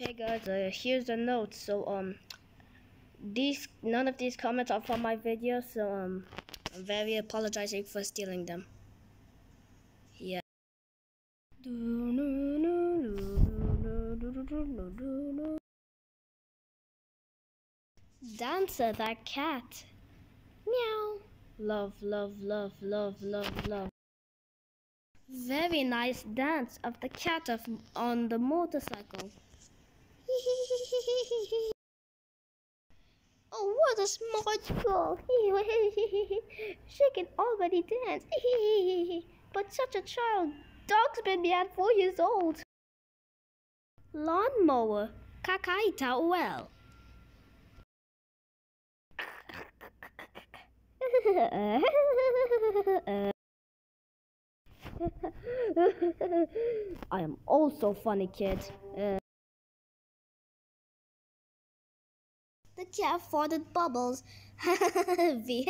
Hey guys, here's the note. These none of these comments are from my video, so I'm very apologizing for stealing them. Yeah. Dancer, that cat. Meow. Love, love, love, love, love, love. Very nice dance of the cat on the motorcycle. Oh, what a smart girl! She can already dance. But such a child. Dog's been beyond 4 years old. Lawnmower. Kakaita well. I am also funny, kid. The cat farted bubbles. V.